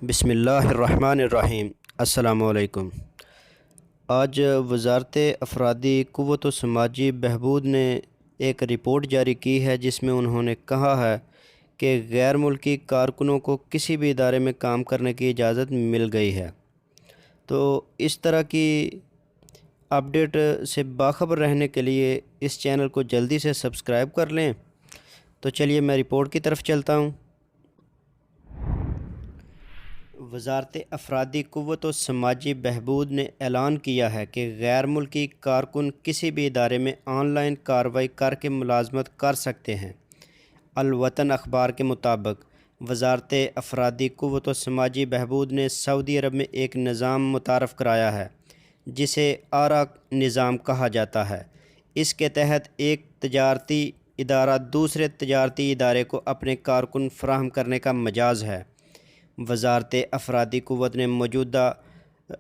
بسم اللہ الرحمن الرحیم۔ السلام علیکم۔ آج وزارت افرادی قوت و سماجی بہبود نے ایک رپورٹ جاری کی ہے جس میں انہوں نے کہا ہے کہ غیر ملکی کارکنوں کو کسی بھی ادارے میں کام کرنے کی اجازت مل گئی ہے۔ تو اس طرح کی اپڈیٹ سے باخبر رہنے کے لیے اس چینل کو جلدی سے سبسکرائب کر لیں۔ تو چلیے میں رپورٹ کی طرف چلتا ہوں۔ وزارت افرادی قوت و سماجی بہبود نے اعلان کیا ہے کہ غیر ملکی کارکن کسی بھی ادارے میں آن لائن کارروائی کر کے ملازمت کر سکتے ہیں۔ الوطن اخبار کے مطابق وزارت افرادی قوت و سماجی بہبود نے سعودی عرب میں ایک نظام متعارف کرایا ہے جسے آرا نظام کہا جاتا ہے۔ اس کے تحت ایک تجارتی ادارہ دوسرے تجارتی ادارے کو اپنے کارکن فراہم کرنے کا مجاز ہے۔ وزارت افرادی قوت نے موجودہ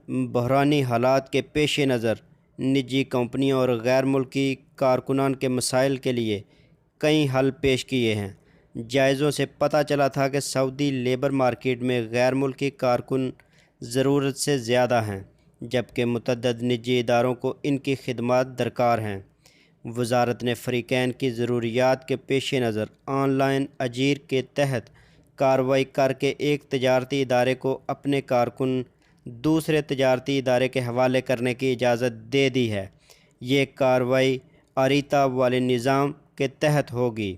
بحرانی حالات کے پیش نظر نجی کمپنیوں اور غیر ملکی کارکنان کے مسائل کے لیے کئی حل پیش کیے ہیں۔ جائزوں سے پتہ چلا تھا کہ سعودی لیبر مارکیٹ میں غیر ملکی کارکن ضرورت سے زیادہ ہیں، جبکہ متعدد نجی اداروں کو ان کی خدمات درکار ہیں۔ وزارت نے فریقین کی ضروریات کے پیش نظر آن لائن اجیر کے تحت کارروائی کر کے ایک تجارتی ادارے کو اپنے کارکن دوسرے تجارتی ادارے کے حوالے کرنے کی اجازت دے دی ہے۔ یہ کارروائی آریتا والے نظام کے تحت ہوگی۔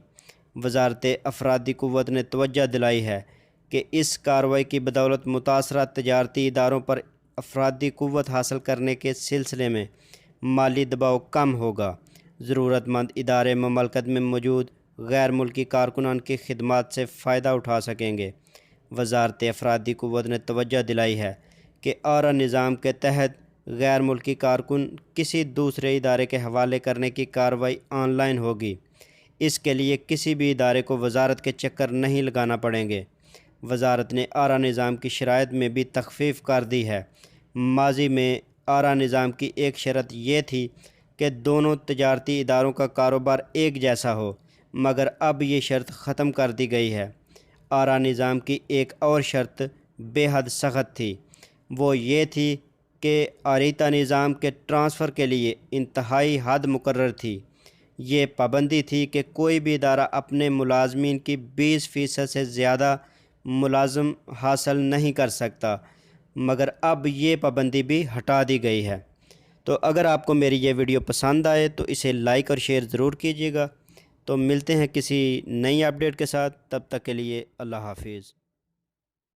وزارت افرادی قوت نے توجہ دلائی ہے کہ اس کارروائی کی بدولت متاثرہ تجارتی اداروں پر افرادی قوت حاصل کرنے کے سلسلے میں مالی دباؤ کم ہوگا۔ ضرورت مند ادارے مملکت میں موجود غیر ملکی کارکنان کی خدمات سے فائدہ اٹھا سکیں گے۔ وزارت افرادی قوت نے توجہ دلائی ہے کہ آرا نظام کے تحت غیر ملکی کارکن کسی دوسرے ادارے کے حوالے کرنے کی کارروائی آن لائن ہوگی۔ اس کے لیے کسی بھی ادارے کو وزارت کے چکر نہیں لگانا پڑیں گے۔ وزارت نے آرا نظام کی شرائط میں بھی تخفیف کر دی ہے۔ ماضی میں آرا نظام کی ایک شرط یہ تھی کہ دونوں تجارتی اداروں کا کاروبار ایک جیسا ہو، مگر اب یہ شرط ختم کر دی گئی ہے۔ آرا نظام کی ایک اور شرط بے حد سخت تھی، وہ یہ تھی کہ آریتا نظام کے ٹرانسفر کے لیے انتہائی حد مقرر تھی۔ یہ پابندی تھی کہ کوئی بھی ادارہ اپنے ملازمین کی 20% سے زیادہ ملازم حاصل نہیں کر سکتا، مگر اب یہ پابندی بھی ہٹا دی گئی ہے۔ تو اگر آپ کو میری یہ ویڈیو پسند آئے تو اسے لائک اور شیئر ضرور کیجیے گا۔ تو ملتے ہیں کسی نئی اپڈیٹ کے ساتھ، تب تک کے لیے اللہ حافظ۔